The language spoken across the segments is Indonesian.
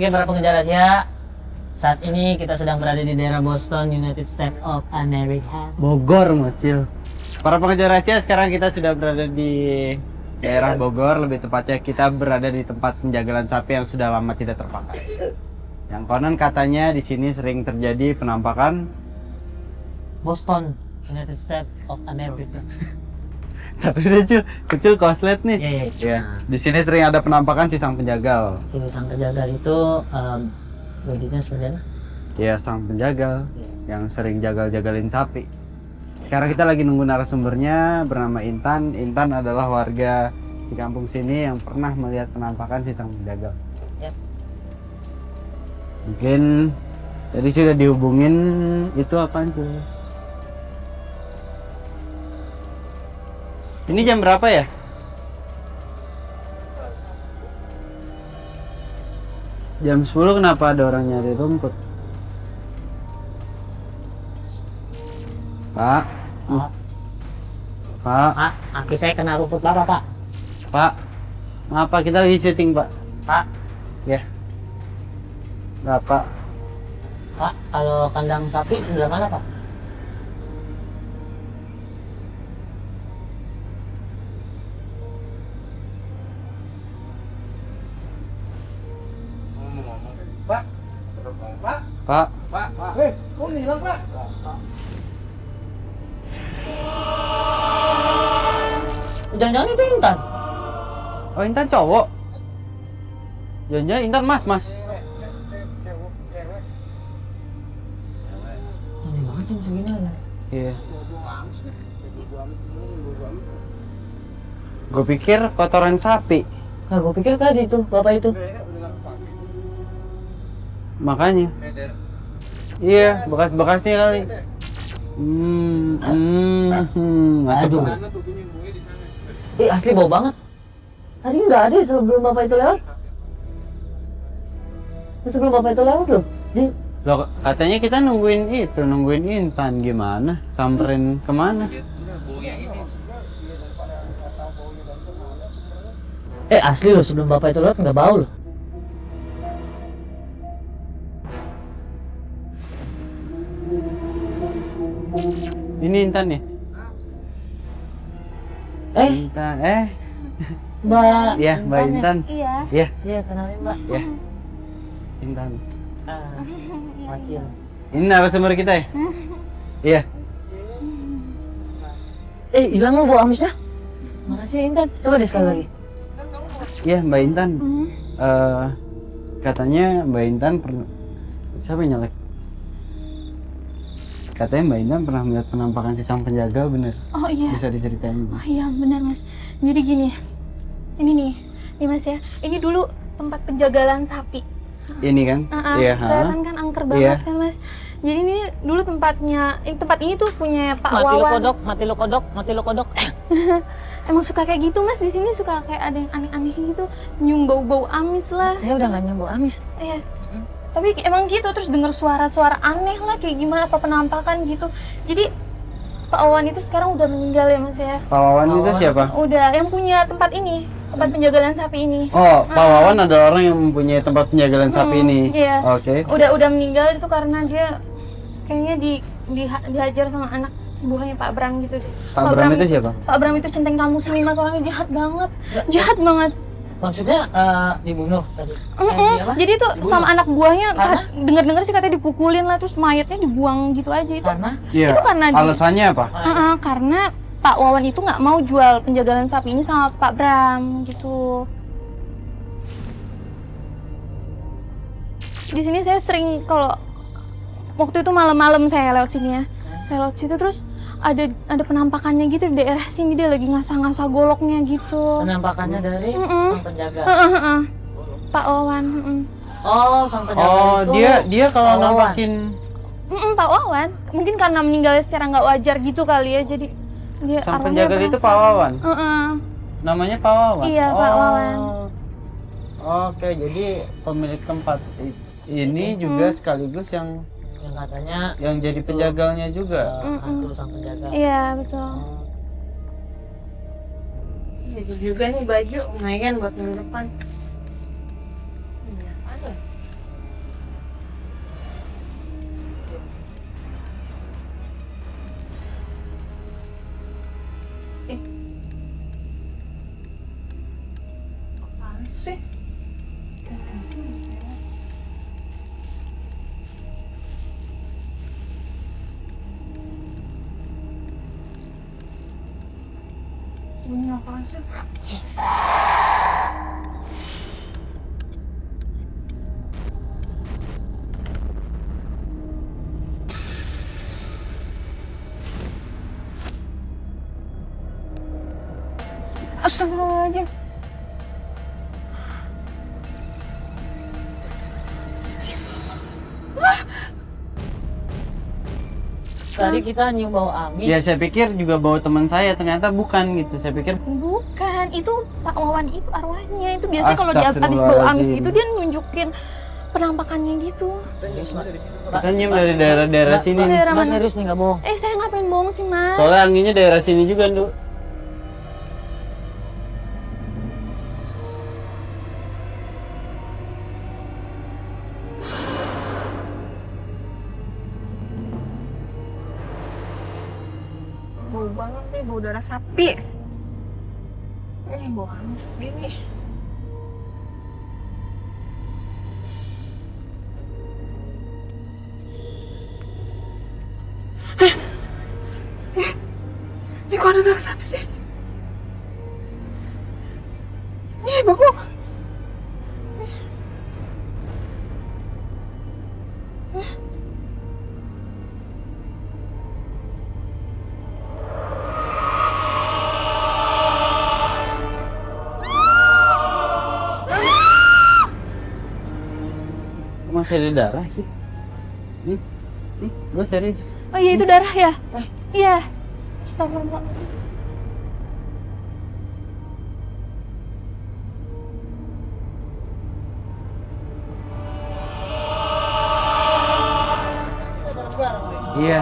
Oke, para pengejar rahasia, saat ini kita sedang berada di daerah Boston, United States of America. Bogor, Mocil. Para pengejar rahasia, sekarang kita sudah berada di daerah Bogor. Lebih tepatnya kita berada di tempat penjagalan sapi yang sudah lama tidak terpakai. Yang konon katanya di sini sering terjadi penampakan. Boston, United States of America. Tapi kecil koslet nih. Iya. Iya. Di sini sering ada penampakan si sang penjagal. Si sang penjagal itu wujudnya seperti apa? Ya, sang penjagal yang sering jagal-jagalin sapi. Sekarang kita lagi nunggu narasumbernya bernama Intan. Intan adalah warga di kampung sini yang pernah melihat penampakan si sang penjagal. Yap. Mungkin tadi sudah dihubungin, itu apaan tuh? Ini jam berapa ya? Jam 10 kenapa ada orang nyari rumput? Pak. Pak. Pak. Pak, aki saya kena rumput bapak, Pak. Pak. Maaf Pak, kita lagi syuting Pak. Pak, Ya. Bapak. Pak, kalau kandang sapi sebelah mana, Pak? Pak. Kok hilang Pak? Jangan-jangan itu Intan. Oh, Intan cowok. Jangan-jangan Intan mas. Aneh banget jam segini. Iya. Gue pikir kotoran sapi. Nah, gue pikir tadi tuh, bapak itu. Makanya. Iya, bekas-bekasnya kali. Masuk. Aduh. Asli bau banget. Tadi nggak ada sebelum bapak itu lewat. Sebelum bapak itu lewat loh. Loh, katanya kita nungguin Intan, gimana? Samperin kemana? Asli loh, sebelum bapak itu lewat nggak bau loh. Ini Intan ya? Intan, Mbak. Iya, Mbak Intan. Iya. Iya, Iya, kenalin Mbak. iya. Intan. Macil. Ini narasumber kita ya? Iya. Hilang lo bau amisnya. Makasih ya, Intan. Coba deh sekali lagi. Iya, Mbak Intan. Katanya Mbak Intan pernah... Siapa yang nyalek? Katanya Mbak Intan pernah melihat penampakan si sang penjaga, bener? Oh iya. Bisa diceritain? Oh iya benar Mas. Jadi gini. Ini nih Mas ya. Ini dulu tempat penjagalan sapi. Ini kan? Iya. Kelihatan kan angker banget kan Mas. Jadi ini dulu tempat ini tuh punya Pak Wawan. Mati lo kodok. Emang suka kayak gitu Mas, di sini suka kayak ada yang aneh-aneh gitu, nyium bau-bau amis lah. Saya udah nggak nyambung amis. Iya. Tapi emang gitu, terus dengar suara-suara aneh lah kayak gimana, apa penampakan gitu. Jadi Pak Wawan itu sekarang udah meninggal ya Mas ya. Pak Wawan itu siapa? Udah, yang punya tempat ini, tempat penjagalan sapi ini. Oh, Pak Wawan ada orang yang mempunyai tempat penjagalan sapi ini. Iya. Oke. Udah meninggal itu karena dia kayaknya dihajar sama anak buahnya Pak Bram gitu. Pak Bram itu siapa? Pak Bram itu centeng kamu sini Mas, orangnya jahat banget. Jahat banget. Maksudnya dibunuh tadi? Jadi tuh sama anak buahnya Karena? denger-denger sih katanya dipukulin lah, terus mayatnya dibuang gitu aja itu. Karena? Iya. Itu karena Alasannya apa? karena Pak Wawan itu nggak mau jual penjagalan sapi ini sama Pak Bram gitu. Di sini saya sering kalau waktu itu malam-malam saya lewat sini ya. Saya lewat situ terus ada penampakannya gitu di daerah sini, dia lagi ngasah-ngasah goloknya gitu. Penampakannya dari sang penjaga. Pak Wawan. Oh, sang penjaga Oh, itu. dia kalau Pak Wawan. nampakin Pak Wawan. Mungkin karena meninggalnya secara nggak wajar gitu kali ya, jadi dia sang arwahnya penjaga itu penasaran. Pak Wawan. Heeh. Namanya Pak Wawan. Iya, Pak Wawan. Oke, jadi pemilik tempat ini juga sekaligus yang katanya jadi penjagalnya juga. hantu sang penjaga. Iya, betul. Itu juga nih baju lumayan buat minggu depan. Ini apaan sih? Astagfirullahaladzim. Tadi kita nyium bau amis. Ya saya pikir juga bawa teman saya, ternyata bukan gitu. Saya pikir Bukan, itu Pak Wawan itu arwahnya. Itu biasanya kalau dia habis bau amis gitu dia nunjukin penampakannya gitu. kita nyium dari daerah-daerah sini. nih. Daerah Mas mana? serius nih nggak bohong. Saya ngapain bohong sih, Mas? Soalnya anginnya daerah sini juga, Nduk. Bau banget nih, bau darah sapi. Bau amis ini. Ini kok ada darah sapi sih? Nih, bau. Masih ada darah sih. Nih, gue serius. Oh iya, itu darah ya? Iya. Astagfirullahaladzim. Iya,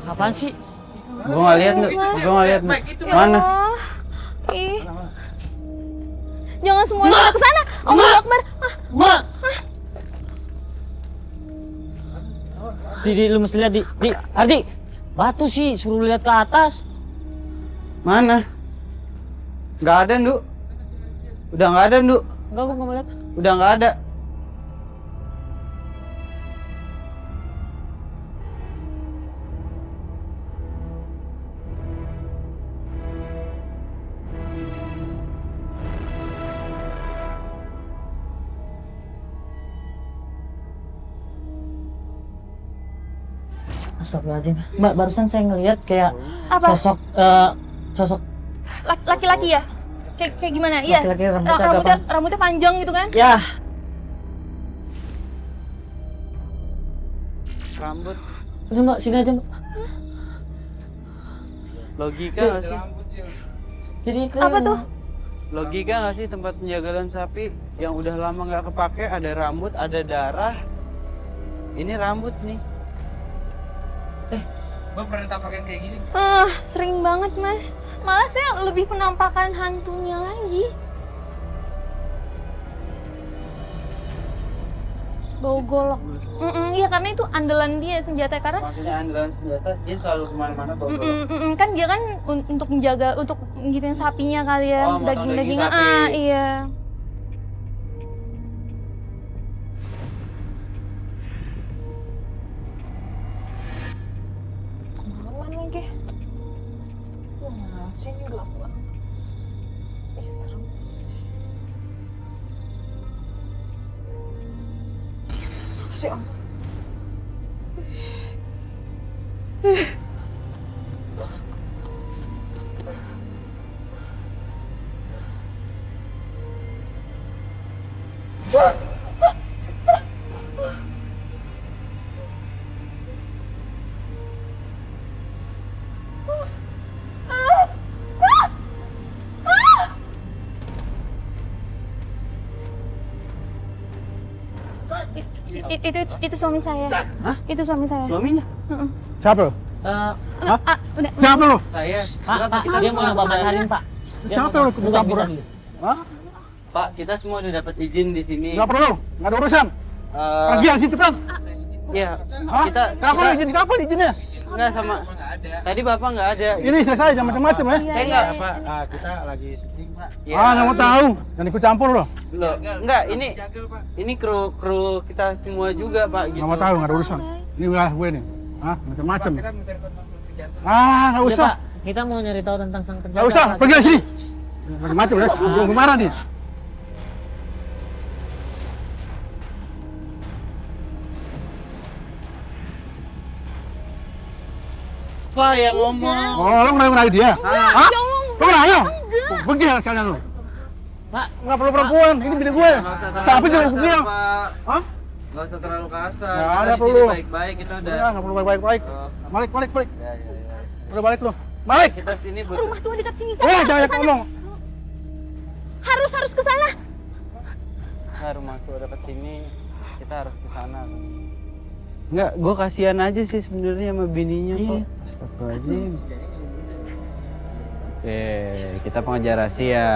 Apaan sih? gue nggak lihat, Nduk. Gue nggak lihat, Nduk. Ya Mana? Allah. Ih. Jangan semuanya pada ke sana. Allahu Akbar. Ma! Di, lu mesti lihat di, Ardi, batu sih, suruh lihat ke atas. Mana? Nggak ada, Nduk. Udah nggak ada, Nduk. Enggak, gua nggak mau lihat. Udah nggak ada. Astagfirullahaladzim. Mbak, barusan saya ngelihat kayak Apa? sosok Laki-laki ya? Kayak gimana? Iya. Laki-laki rambutnya agak Rambutnya panjang gitu kan? ya. Rambut. Udah Mbak, sini aja Mbak. Logika nggak sih? Jadi itu Apa tuh? Logika nggak sih tempat penjagalan sapi yang udah lama nggak kepake, ada rambut, ada darah. Ini rambut nih. Gue pernah tampakan kayak gini. Sering banget, Mas. Malah saya lebih penampakan hantunya lagi. Bau golok. Iya, karena itu andalan dia senjata, karena Maksudnya andalan senjata, dia selalu kemana-mana bawa golok. kan dia kan untuk menjaga, untuk ngikutin sapinya kali ya, Oh, motong daging daging-dagingnya. sapi. Iya. Kemalaman lagi. Wah, sini gelap banget. Ih, serem. Si Om. Itu suami saya. Hah? Itu suami saya. Suaminya? Siapa lo? Udah. Siapa lo? Saya. Pak, dia mau nyoba matarin Pak. Dia Siapa mau- yang ikut bukan campur? kita dulu. Hah? Pak, kita semua udah dapat izin di sini. Nggak perlu, nggak ada urusan. Eh, Pergi dari situ cepat. Iya. Hah? Kapan izin? Kapan izinnya? Nggak sama. Tadi bapak nggak ada. Ini istri saya jangan macam-macam ya. Saya nggak. Pak, kita lagi syuting, Pak. Ya. Nggak mau tahu. Jangan ikut campur lo. Loh, enggak, ini kru kita semua juga, Pak, gitu. Nggak mau tahu, nggak ada urusan. Ini wilayah gue nih. Hah? Macam-macam. Kita mencari kontak kerjaan. Nggak Udah, usah. Pak, Kita mau nyari tahu tentang sang penjaga. Nggak usah, pergi dari sini. Macam-macam ya, gue marah nih. Apa yang ngomong? Oh, lo menang-menang dia? Hah? Lo menang ya? Pergi kalian lo. Pak, Nggak perlu perempuan, ini bini gue. Siapa juga yang pergi? Hah? Nggak usah terlalu kasar. Nggak Kita ada di sini perlu. baik-baik, kita udah. Udah, nggak perlu baik-baik. Balik. Ya. Udah balik lo. Balik. Kita sini buat. Rumah tua dekat sini. Eh, jangan banyak ngomong. Harus ke sana. Nah, rumah tua dekat sini, kita harus ke sana. Enggak, gue kasihan aja sih sebenarnya sama bininya kok. Astagfirullahaladzim. Kita pengejar rahasia.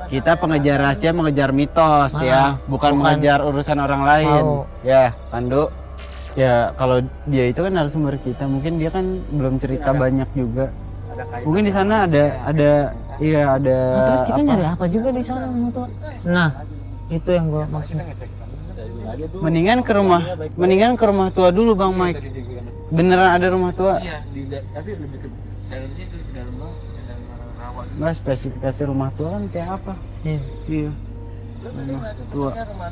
Kita pengejar rahasia, mengejar mitos ya, bukan mengejar urusan orang lain. Tahu. Ya, Pandu. Ya, kalau dia itu kan narasumber kita, mungkin dia kan belum cerita banyak juga. Mungkin di sana ada. nah, terus kita nyari apa juga di sana rumah tua? Nah, itu yang gua maksud. Mendingan ke rumah tua dulu Bang Mike. Beneran ada rumah tua? Iya, tapi lebih ke dalam situ, ke dalam bawah, ke dalam rawa. Nggak, spesifikasi rumah tua kan kayak apa? Iya. Iya. Rumah tua. Rumah,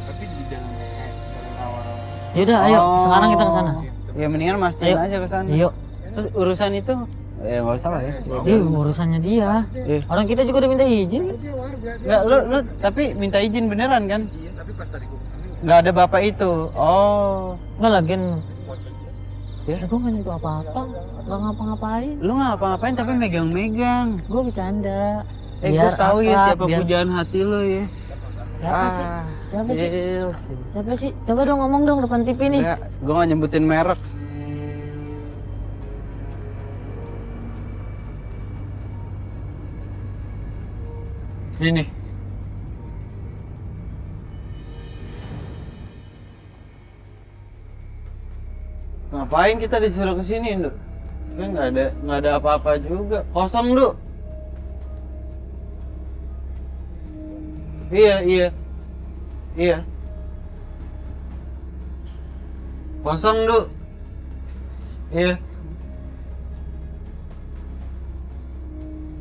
tapi di dalam rawa-rawa. Yaudah, ayo sekarang kita ke sana. Ya mendingan mastiin Ayo. aja ke sana. Yuk. Terus urusan itu nggak usah lah ya. Urusannya dia. Orang kita juga udah minta izin. Nggak, lu tapi minta izin beneran kan? Tapi pas tadi gue Nggak ada bapak itu. Oh. Nggak lagian. Ya. Gue nggak nyentuh apa-apa, nggak ngapa-ngapain. Lu nggak ngapa-ngapain tapi megang-megang. Gue bercanda. Gue tahu ya akrab, siapa biar- pujaan hati lu ya. Siapa sih? Siapa sih? Cil. Siapa sih? Coba dong ngomong dong depan TV nih. Nggak, gue nggak nyebutin merek. Ini. Ngapain kita disuruh ke sini, Nduk? Kan nggak ada apa-apa juga. Kosong, Nduk. Iya. Kosong, Nduk. Iya.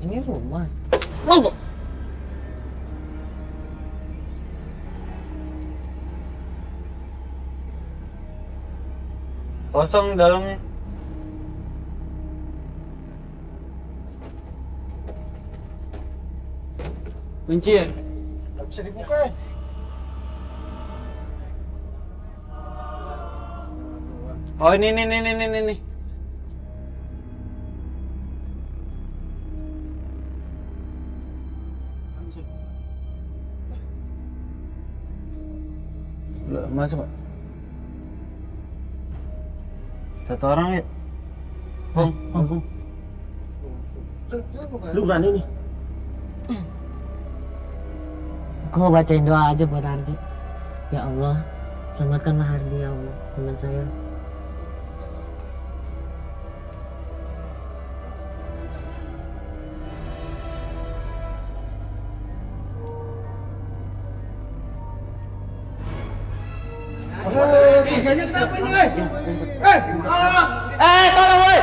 Ini rumah. Kosong dalamnya. Kunci ya? Nggak bisa dibuka ya. Oh ini. Loh, masuk Pak. Satu orang ya? Bung. Lu berani nih. Gue bacain doa aja buat Ardi. Ya Allah, selamatkanlah Ardi ya Allah, teman saya. Singgahnya kenapa ini, Tolong woi!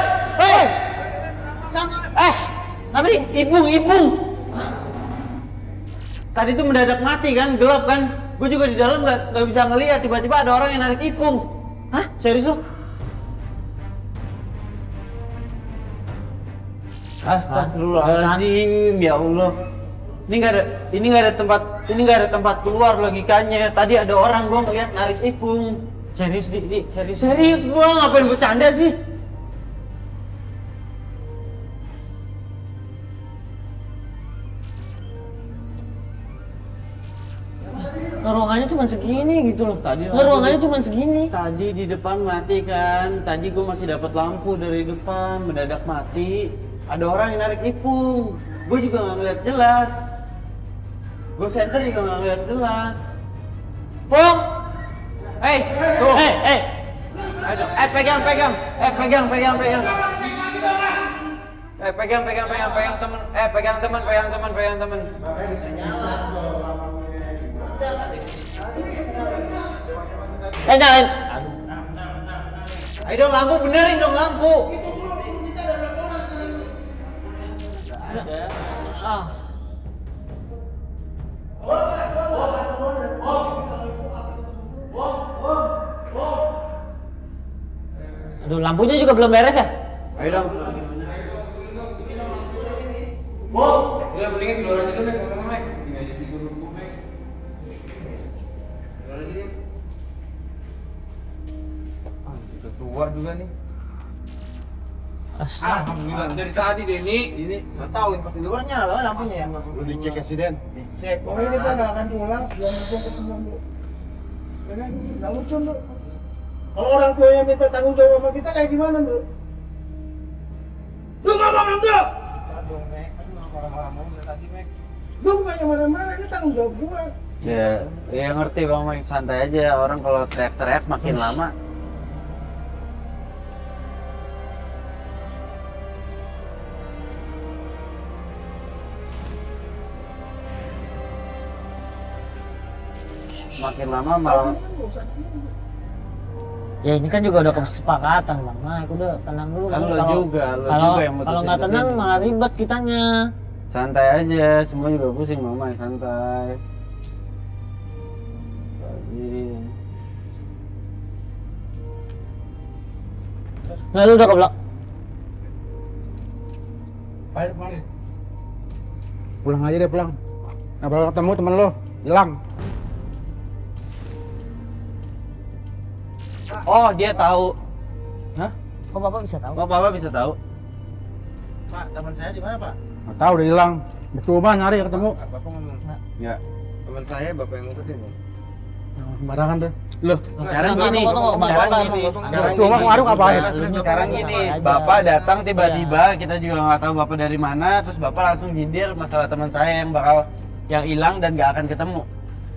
Ngapri, ibung. Tadi tuh mendadak mati kan, gelap kan? Gue juga di dalam nggak bisa ngeliat, tiba-tiba ada orang yang narik ipung. Hah? Serius lu? Astagfirullahaladzim, ya Allah. Ini nggak ada tempat keluar logikanya. Tadi ada orang gua ngeliat narik ipung. Serius, Di, serius. Serius gua ngapain bercanda sih? Ruangannya cuma segini gitu loh. Tadi ruangannya cuma segini. Tadi di depan mati kan. Tadi gua masih dapat lampu dari depan, mendadak mati. Ada orang yang narik ipung. Gue juga nggak ngeliat jelas. Gue center juga nggak ngeliat jelas. Pung! Tuh! Ayo, pegang! Pegang temen. Nyalain. Ayo dong lampu, benerin dong lampu. Ah. Aduh, lampunya juga belum beres ya? Ayo dong. Ya mendingan keluar aja deh, ngomong Mek. Gini aja di guru Mek. Keluar aja deh. Sudah tua juga nih. Alhamdulillah dari tadi deh nih. Ini nggak tahu ini pasti luar nyala lampunya ya. Udah dicek insiden. Dicek. Oh ini kan nggak akan diulang sebelum itu ketemu bu. Ya kan? Nggak lucu bu. Kalau orang tua yang minta tanggung jawab sama kita kayak gimana bu? Lu ngomong enggak? Aduh Mek, aduh marah-marah dari tadi Mek. Lu bukannya marah-marah, ini tanggung jawab gua. Ya ngerti Bang Mike, santai aja. Orang kalau teriak-teriak makin lama. Makin lama malah Ya ini kan juga udah kesepakatan Bang Mike, udah tenang dulu. kan lo Kalau- juga yang mutusin Kalau nggak ke tenang sini. malah ribet kitanya. Santai aja, semua juga pusing Bang Mike, santai. Lagi. Nggak, lu udah keblok. Ayo kemari. Pulang aja deh pulang. Nggak bakal ketemu temen lo, hilang. Oh, dia tahu. Hah? Kok Bapak bisa tahu? Kok Papa bisa tahu? Pak, teman saya di mana Pak? Nggak tahu udah hilang. Bercoba nyari ketemu. Bapak ngomong. Ya. Teman saya bapak yang ngumpetin ya. Sembarangan deh. Loh, sekarang Tunggu, gini. tunggu, tunggu, Sekarang Bapak, gini. Bapak, Sekarang Coba gini. kemarin ngapain? Sekarang gini, Bapak aja. Bapak datang tiba-tiba, kita juga nggak tahu Bapak dari mana, terus Bapak langsung nyindir masalah teman saya yang hilang dan nggak akan ketemu.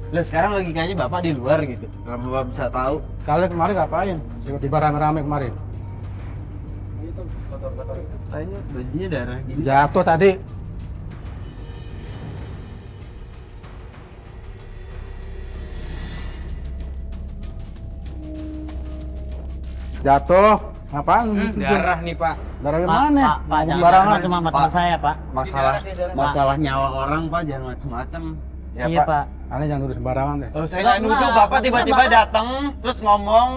Loh, sekarang logikanya Bapak di luar gitu. Kenapa Bapak bisa tahu? Kalian kemarin ngapain? Tiba-tiba rame-rame kemarin. Tanya bajunya darah gini. Jatuh tadi. Jatuh. Apaan? Darah nih Pak. Darah Pak, gimana? Pak, jangan Sembarangan. macam sama teman saya, Pak. Masalah nyawa orang Pak, jangan macem-macem. Ya Iya, Pak. Pak. Aneh jangan nuduh sembarangan deh. Kalau saya nggak nuduh, Enggak, Bapak tiba-tiba Bapak- datang terus ngomong.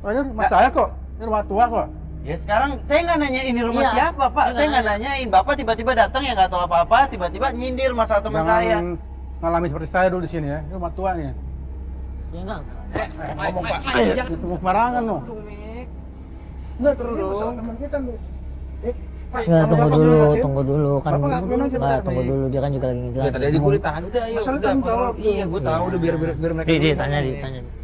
Oh, ini rumah saya kok. Ini rumah tua kok. Ya sekarang saya nggak nanya ini rumah Iya. siapa Pak, Iya, saya nggak nanya. nanyain. Bapak tiba-tiba datang ya nggak tahu apa-apa, tiba-tiba nyindir masalah teman Jangan saya. ngalami seperti saya dulu di sini ya. Ini rumah tua nih. Ya enggak. Ngomong Pak. Itu sembarangan loh. Enggak terus dong. Teman kita loh. Enggak, tunggu dulu kan. Bapak ngakuin aja, Pak, bentar, tunggu nih. dulu, dia kan juga lagi Ya ngejelasin. tadi aja gue ditanya udah ayo. Masalah Udah, tanggung jawab. Iya, gue tahu udah biar mereka. Dia tanya.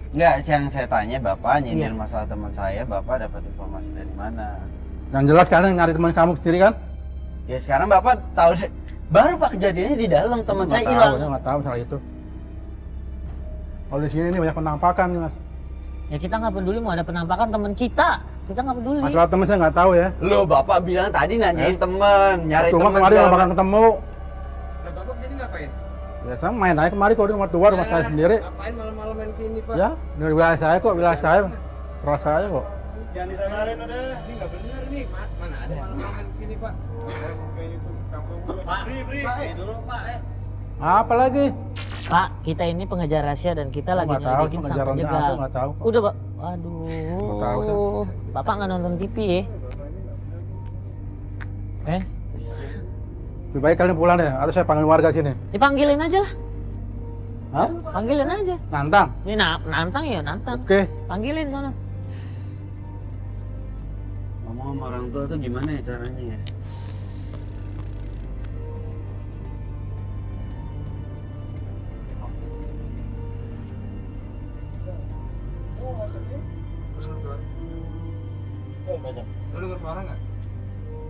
Nggak, yang saya tanya Bapak nyindir Iya. masalah teman saya, Bapak dapat informasi dari mana? Yang jelas kalian nyari teman kamu sendiri kan? Ya sekarang Bapak tahu deh, baru Pak kejadiannya di dalam teman saya Nggak hilang. tahu, saya nggak tahu soal itu. Kalau di sini ini banyak penampakan nih mas. Ya kita nggak peduli mau ada penampakan teman kita. Kita nggak peduli. Masalah teman saya nggak tahu ya. Loh, Bapak bilang tadi nanyain teman, nyari Cuma teman. kemarin segala nggak bakal macam. ketemu. Bapak kesini ngapain? Ya saya main aja kemarin kalau di rumah tua, rumah saya sendiri. Ngapain malam-malam main sini Pak? Ya, dari wilayah saya kok, wilayah saya. Terus saya kok. Jangan disamarin udah. Ini nggak benar nih. Mana ada malam-malam main sini Pak? Apa lagi? Pak, kita ini pengejar rahasia dan kita lagi Nggak tahu, nyelidikin sang pengejar rahasia penjegal. apa, nggak tahu. Udah, Pak. Aduh. Nggak tahu, Bapak nggak nonton TV ya? Lebih baik kalian pulang deh, atau saya panggil warga sini. Dipanggilin aja lah. Hah? Panggilin aja. Nantang? Ini nantang ya, nantang. Oke. Panggilin sana. Ngomong sama orang tua tuh gimana ya caranya ya? Lu denger suara nggak?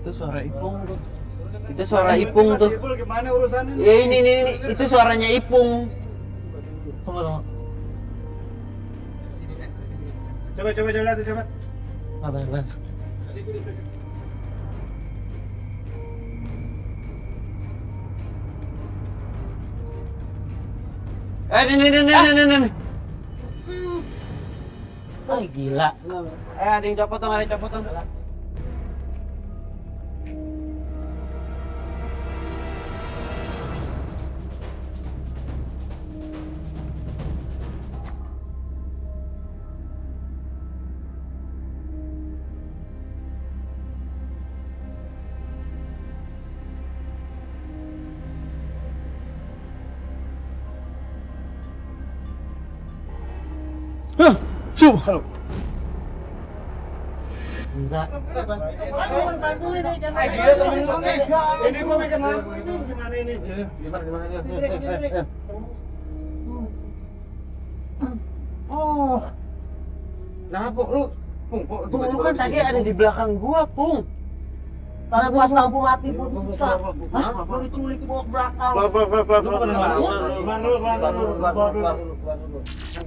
Itu suara Ipung tuh. Itu suara Ipung tuh. Gimana urusannya? Ya ini, itu suaranya Ipung. Tunggu. Coba lihat, coba. Apa benar? Ini. Oh, gila. Ada yang copot dong, ada yang copot dong. Subhanallah. Enggak. Dia temen lu nih. Ini gua pengen kenal. Gimana ini? Gimana aja? Oh, Nah, Pung, lu Pung, lu kan tadi ada di belakang gua, Pung. Karena pas lampu mati pun disiksa. Hah? Gua diculik dibawa ke belakang.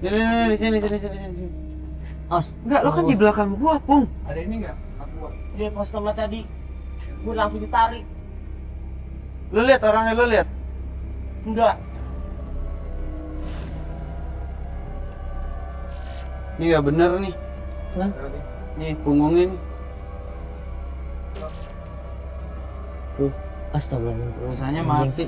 Di sini. Os, Enggak, lo kan di belakang gua, Pung. ada ini enggak? Aku. dia pas sama tadi. Gua langsung ditarik. Lu lihat orangnya, lu lihat. Enggak. Ini nggak bener nih. Hah? Nih punggungnya nih. Tuh, astagfirullah. Tulisannya mati.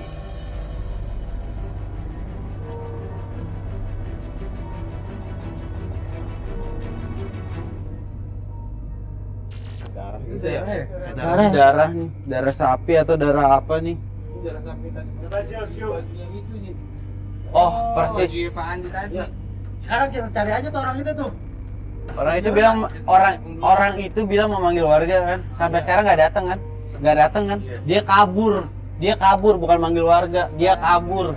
Itu ya? Darah nih. Darah sapi atau darah apa nih? Darah sapi tadi. Bajunya itu nih. Oh, persis. Baju Pak Andi tadi. sekarang kita cari aja tuh orang itu tuh. Orang itu bilang orang itu bilang memanggil warga kan. Sampai sekarang nggak datang kan? Nggak datang kan? Dia kabur. Dia kabur bukan manggil warga. Dia kabur.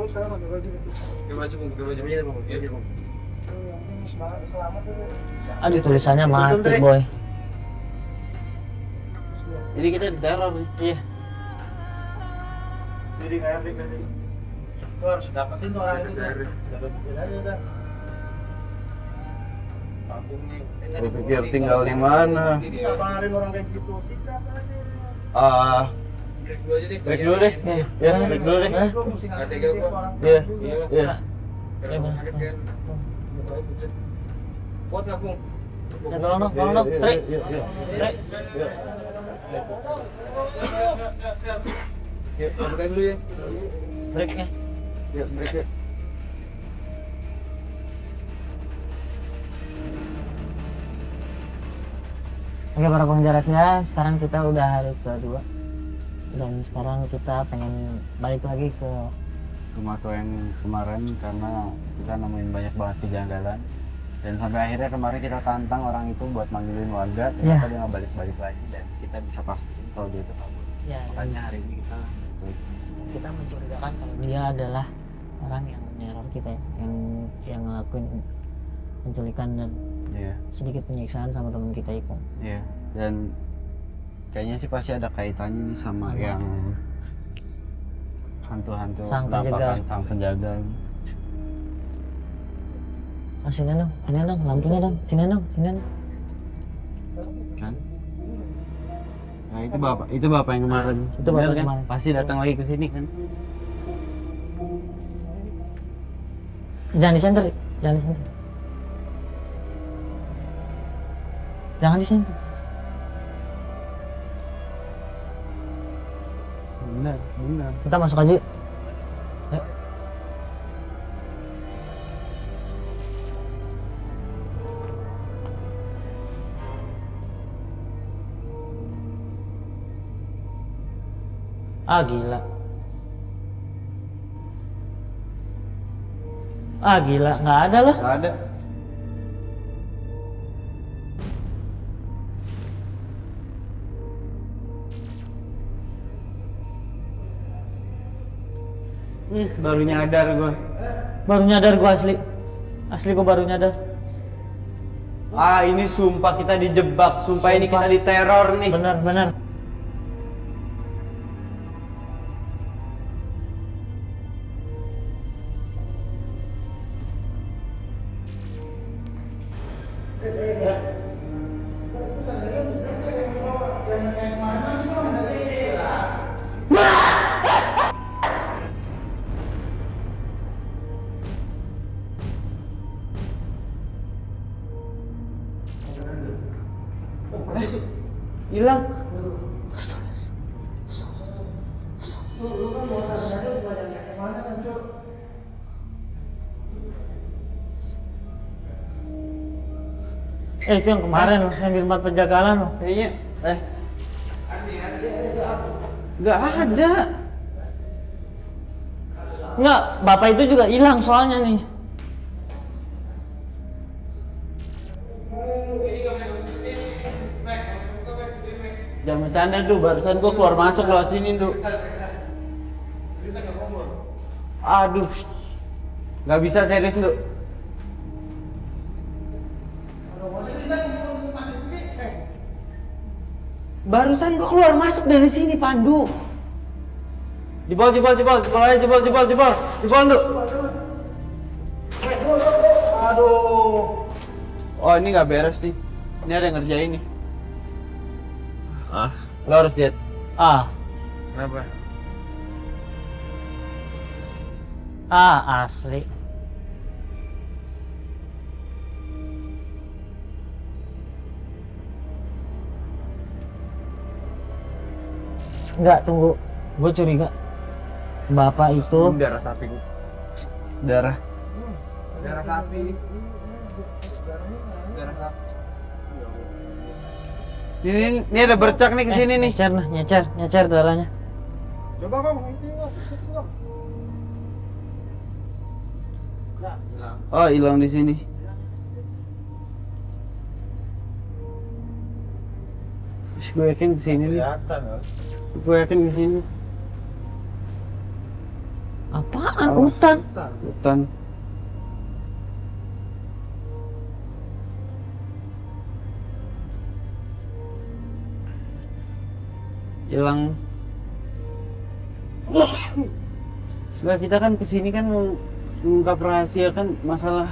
Sekarang ada lagi. Pakai baju, Pung, pakai baju. Iya, Pung. Selamat dulu. Aduh, tulisannya mati, boy. Jadi kita diteror nih. Iya. Jadi kayak aplikasi. Lu harus dapetin tuh orang itu. Dapetin aja udah. Kampung nih. Gua pikir tinggal di mana. Sabarin orang kayak gitu. Sikat aja. Break dulu aja deh. Break dulu deh. Ya, break dulu deh. Gua mesti Nggak ngasih tega gua. orang. Iya. Iya lah. Iya. Karena gua sakit kan. Mukanya pucat. Kuat nggak, Pung? Ya, tolong dong, Trik. Trik. Ya, bukain dulu ya. Break ya. Ya, break ya. Oke, para pengejar rahasia, sekarang kita udah hari kedua. Dan sekarang kita pengen balik lagi ke Rumah tua yang kemarin karena kita nemuin banyak banget kejanggalan. Dan sampai akhirnya kemarin kita tantang orang itu buat manggilin warga, ternyata dia nggak balik-balik lagi dan kita bisa pastiin kalau dia itu kabur. ya, Makanya hari ini kita mencurigakan kalau dia adalah orang yang meneror kita ya, yang ngelakuin penculikan dan Iya, sedikit penyiksaan sama teman kita itu. iya. Dan kayaknya sih pasti ada kaitannya nih sama yang hantu-hantu Sang penampakan penjaga. sang penjaga. Oh, sini dong, lampunya dong, sini dong. Kan? Nah, itu bapak yang kemarin. Itu bapak Bener yang kan? kemarin. Pasti datang lagi ke sini kan? Jangan disenter. Jangan disenter. Benar. Kita masuk aja. Yuk. Ayo. Gila, nggak ada lah. Gak ada. Baru nyadar gua. Baru nyadar gua asli gua baru nyadar. Ah, ini sumpah kita dijebak. Sumpah ini kita diteror nih. Benar. Hilang. Itu yang kemarin loh, yang di tempat penjagalan loh. Kayaknya nggak ada. Enggak, bapak itu juga hilang soalnya nih. Jangan bercanda tuh, barusan gua keluar masuk lewat sini tuh. Aduh, nggak bisa serius tuh. Barusan gua keluar masuk dari sini, Pandu. Jebol aja, jebol tuh. Aduh. Oh, ini nggak beres nih. Ini ada yang ngerjain nih. Lo harus lihat. Kenapa? Asli. Enggak, tunggu. Gue curiga. Bapak itu Darah sapi. Darah. Darah sapi. Darah sapi. Ini ada bercak nih ke sini nih. nyecer darahnya. Coba Bang, itu Bang. Oh, hilang di sini. Gue yakin di sini nih. Kelihatan kan? Gue yakin di sini. Apaan? Hutan. Hutan. Hilang. Enggak, kita kan kesini kan mengungkap rahasia kan masalah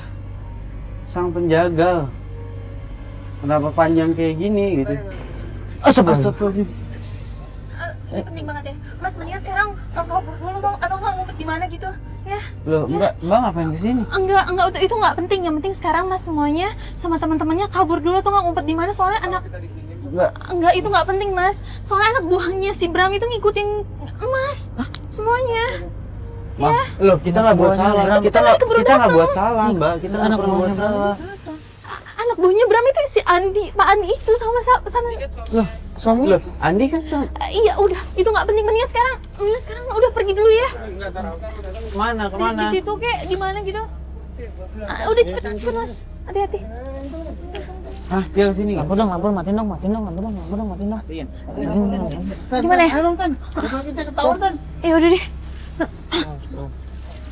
sang penjagal. Kenapa panjang kayak gini gitu? Astagfirullahaladzim. Penting banget ya. Mas, mendingan sekarang kabur dulu Bang, atau nggak ngumpet di mana gitu. Ya. Loh, enggak, Bang ngapain kesini? Enggak, itu nggak penting. Yang penting sekarang Mas semuanya sama teman-temannya kabur dulu atau nggak ngumpet di mana, soalnya anak Enggak. itu nggak penting Mas. Soalnya anak buahnya si Bram itu ngikutin Mas. Semuanya. Mas, loh kita nggak buat salah. Kita nggak buat salah, Mbak. Kita nggak Anak pernah buat buahnya salah. Anak buahnya Bram itu si Andi, Pak Andi itu sama Loh, suami. Loh, Andi kan iya udah, itu nggak penting. Mendingan sekarang udah pergi dulu ya. kemana? Di situ kayak di mana gitu. Udah cepet Mas. Hati-hati. Hah, dia kesini nggak? Lampu dong, matiin dong. Gimana ya? Kita ketahuan kan? Ya udah deh.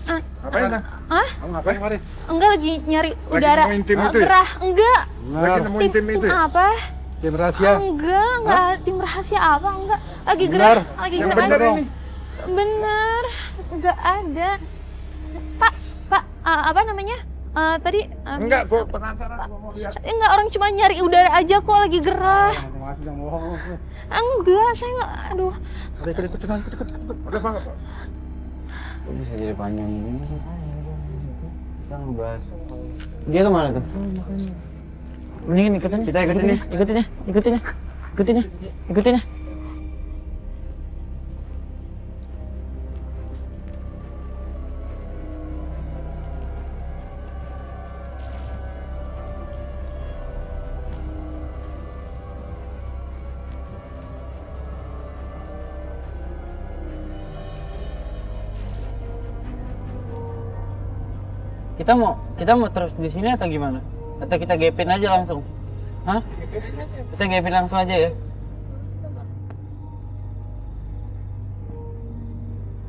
Ngapain dah? Hah? Kamu ngapain kemarin? Enggak, lagi nyari Lagi udara nemuin tim itu ya? gerah. Enggak. Lagi nemuin tim itu ya? apa? Tim rahasia. Enggak, tim rahasia apa? Enggak. Lagi Benar. gerah, lagi Yang gerah. bener ini. Bener. Enggak ada. Pak, apa namanya? Tadi Enggak, gua penasaran, gua mau lihat. enggak, orang cuma nyari udara aja kok, lagi gerah. Jangan bohong. Enggak, saya enggak. Aduh. Ikut. Udah Bang. Kok bisa jadi panjang gini sih? Kita ngebahas. Dia kemana tuh? Mendingan ikutin. Kita ikutin ya. Ikutin ya. Kita mau terus di sini atau gimana? Atau kita gapin aja langsung? Hah? Kita gapin langsung aja ya?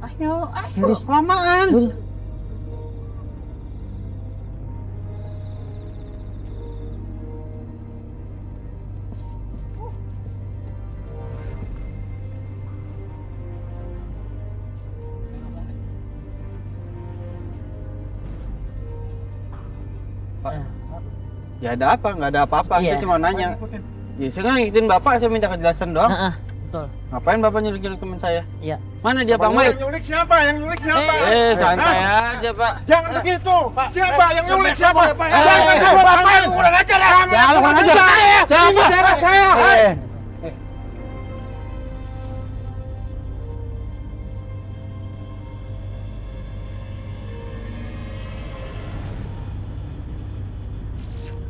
Ayo, kelamaan. Pak, ya ada apa? Nggak ada apa-apa, Iya. saya cuma nanya. Ya, saya nggak ngikutin Bapak, saya minta kejelasan doang. Betul. Ngapain Bapak nyulik-nyulik teman saya? Iya. Mana dia Bang Mike? Yang nyulik siapa? Santai aja Pak. Jangan begitu. Siapa yang nyulik siapa? Jangan kurang ajar. Siapa? Darah saya.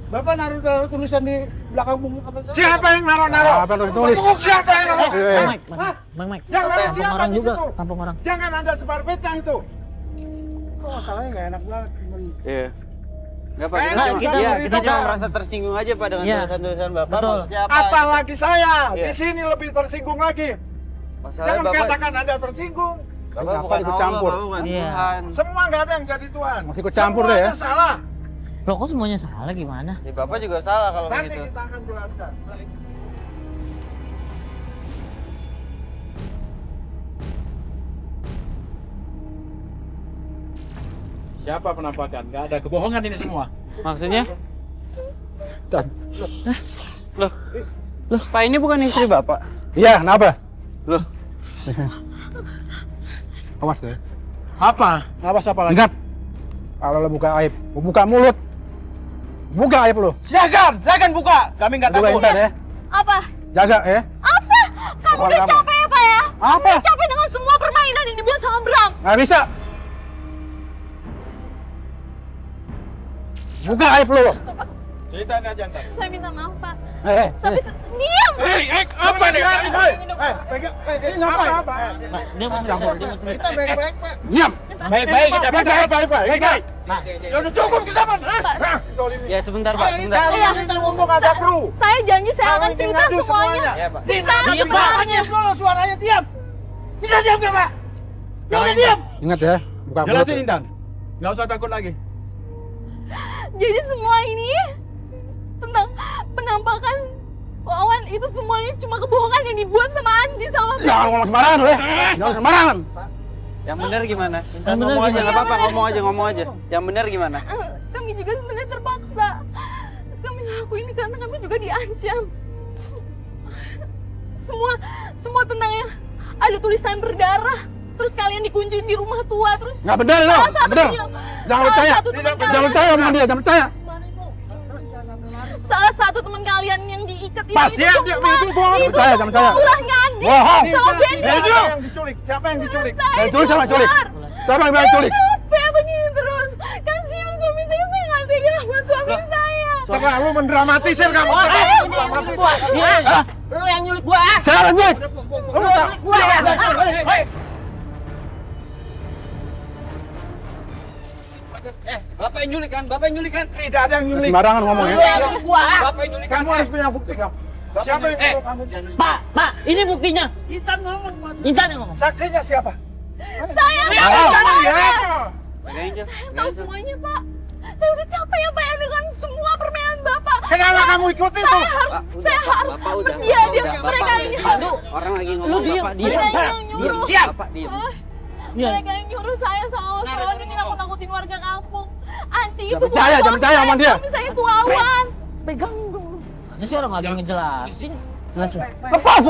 Bapak naruh tulisan di belakang buku kapan saya? Siapa yang naruh? Apa yang tulis? Siapa yang naruh? Bang Mike. Yang lain Tampung siapa orang di juga, situ? tampung orang. Jangan Anda sebar fitnah itu. Kok masalahnya nggak enak banget. Iya. Enggak, Pak. Nah, Kita, kita cuma, beritahu, kita cuma Pak. merasa tersinggung aja, Pak, dengan Iya. tulisan-tulisan Bapak. Betul. Maksudnya apa? Apalagi saya Iya. di sini lebih tersinggung lagi. Masalahnya Jangan Bapak, katakan Anda tersinggung. Bapak Kenapa bukan ikut Allah, campur? Bapak bukan Iya. Tuhan. Semua nggak ada yang jadi Tuhan. Masih ikut campur deh ya. Semuanya salah. Loh kok semuanya salah gimana? Ya, Bapak juga salah kalau Nanti begitu. kita akan jelaskan. Siapa penampakan? Gak ada kebohongan ini semua. Maksudnya? Dan Loh, Pak, ini bukan istri Bapak. iya, kenapa? Loh, Awas ya. Apa? Awas apa lagi? Ingat, kalau lo buka aib, lo buka mulut, buka aib lo. Silakan buka. Kami nggak Juga takut. Intan ya, Apa? jaga ya. Apa? Kamu udah Kamu. capek ya, Pak ya? Apa? Capek dengan semua permainan yang dibuat sama Bram. Nggak bisa. Buka aib lo. Ceritain aja ntar. Saya minta maaf, Pak. Eh, Tapi diam. Apa nih? Apa? Pak, dia mau cerita, dia mau cerita. Kita baik-baik, Pak. diam. Baik-baik kita Kita baik-baik. Sudah cukup ke zaman. ya sebentar, Pak, sebentar. Iya. Kita ngomong ada kru. Saya janji saya akan Kalian cerita ngadu semuanya. Ya, Pak. Cerita Diam, sebenarnya. dulu suaranya diam. Bisa diam nggak, Pak? Jangan diam. Ingat ya, buka mulut. Jelasin Intan. Nggak usah takut lagi. Jadi semua ini tentang penampakan Wawan itu semuanya cuma kebohongan yang dibuat sama Andi sama Bram. Jangan ngomong sembarangan lo ya. Jangan sembarangan. Yang benar gimana? Intan, Yang benar ngomong aja, gimana? nggak apa-apa, ngomong aja. Yang benar gimana? Kami juga sebenarnya terpaksa. Kami ngelakuin ini karena kami juga diancam. Semua tentang yang ada tulisan berdarah. Terus kalian dikunci di rumah tua. Terus Nggak benar lo, nggak benar. Jangan percaya. Jangan percaya omongan dia, jangan percaya. salah satu teman kalian yang diikat ini Pas, itu diam, cuma itu bohong. itu Percaya, jangan percaya. ulahnya Andi Bohong. sama Benny. Siapa yang diculik? Siapa yang diculik? Yang culik sama culik. Siapa yang bilang culik? Capek begini terus. Kasihan suami saya nggak tega sama suami saya. Terlalu mendramatisir kamu. Lu yang nyulik gua. Saya lanjut. Bapak yang nyulik kan? Bapak yang nyulik kan? Tidak ada yang nyulik. Sembarangan ngomong ya. Bapak yang nyulik kan? Kamu harus punya bukti kamu. Siapa yang nyulik kamu? Pak, ini buktinya. Intan ngomong, Mas. Intan yang ngomong. Saksinya siapa? Saya Pegain, Jo. tahu semuanya, Pak. Saya udah capek ya, Pak, ya, dengan semua permainan Bapak. Kenapa kamu ikuti Saya tuh? harus Bapak udah. Iya, Bapak dia udah. mereka Bapak ini. udah. Orang lagi ngomong, diem. Bapak diam. Mereka yang nyuruh. Bapak diam. Mas, Iya. mereka yang nyuruh saya sama kawan ini nakut-nakutin warga kampung. Anti itu Jangan percaya, jangan percaya sama dia. Suami saya itu Wawan. Ini sih orang lagi ngejelasin. Jelasin. Lepas.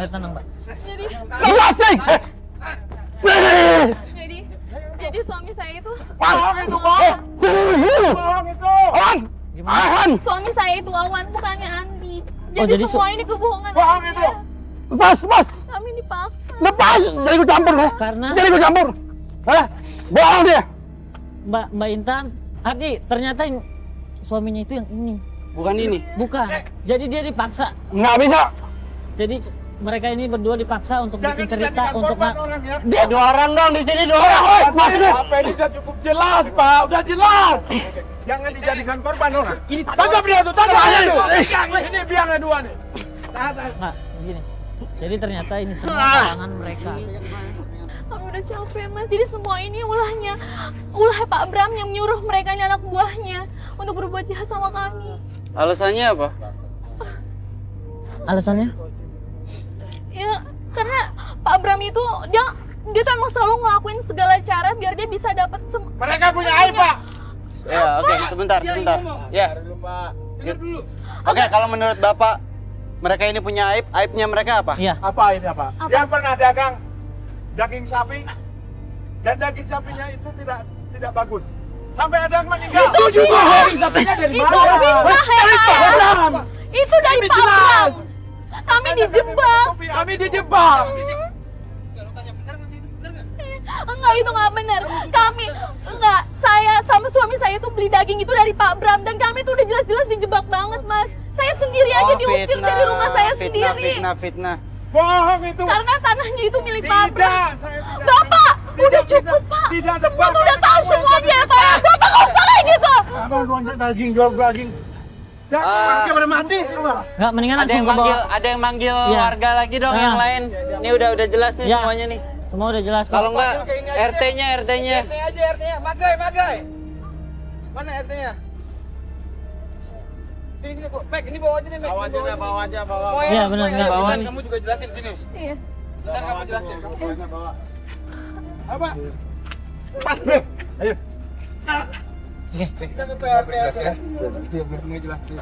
Tenang, Pak. Jadi Lepas, sih. jadi suami saya itu Bohong itu, bohong. Bohong itu. Gimana? suami saya itu Wawan, bukannya Andi. Oh, Jadi jadi semua ini kebohongan. Bohong aja. itu. Lepas, lepas. Kami dipaksa. Lepas. Jadi ikut campur lo. Karena Jadi ikut campur. Hah? Bohong dia. Mbak Intan, Ardi ternyata suaminya itu yang ini. Bukan ini. Bukan. Jadi dia dipaksa. Nggak bisa. Jadi mereka ini berdua dipaksa untuk Jangan bikin cerita dijadikan untuk korban orang ya. Dia dua orang dong di sini, dua orang. Woi, maksudnya. Apa ini sudah cukup jelas, Pak? Udah jelas. Jangan dijadikan korban orang. Tangkap dia tuh, tangkap dia tuh. Ini biangnya dua nih. Nggak, begini. Jadi ternyata ini semua tangan mereka. Kami udah capek, Mas. Jadi semua ini ulah Pak Bram yang nyuruh mereka ini anak buahnya untuk berbuat jahat sama kami. Alasannya apa? Alasannya? Ya, karena Pak Bram itu dia tuh emang selalu ngelakuin segala cara biar dia bisa dapat Mereka punya aib, Pak. Ya, oke, sebentar. Ya. Oke, kalau menurut Bapak mereka ini punya aib, aibnya mereka apa? Iya. Apa ini apa? Yang pernah dagang daging sapi dan daging sapinya itu tidak bagus. Sampai ada yang meninggal. Itu juga sapinya dari itu mana? fitnah ya, Pak. Bram. Itu dari Ini Pak jelas. Bram. Kami dijebak. Kami dijebak. Enggak, itu nggak benar. Saya sama suami saya itu beli daging itu dari Pak Bram dan kami tuh udah jelas-jelas dijebak banget, Mas. Saya sendiri aja diusir dari rumah saya sendiri. Fitnah. Bohong itu. Karena tanahnya itu milik Pak Bram. Tidak, saya tidak. Bapak, udah Tidak, cukup, Pak. tidak, Semua Bapak tuh udah tidak tahu boleh semuanya, jadi Pak. Pak. Bapak nggak usah kayak gitu. Abang jual daging, jual daging. Ya, bangke pada mati. Nggak, mendingan Ada yang langsung ke manggil, bawah. ada yang manggil Iya. warga lagi dong Ah. yang lain. Ini udah jelas nih Ya. semuanya nih. Semua udah jelas kok. Kalau enggak RT-nya. RT aja, RT-nya. Magrai. Mana RT-nya? Sini, Bu. Mek, ini bawa aja deh, Mek. Bawa aja dah, bawa aja, bawa. Iya, benar, Semuanya, benar. bawa Bawa nih. nih. Kamu juga jelasin sini. Iya. Ntar kamu jelasin. Bawa. Apa? Pas, Beb. Ayo. Oke. Kita ke PRT aja. Biar semuanya jelasin.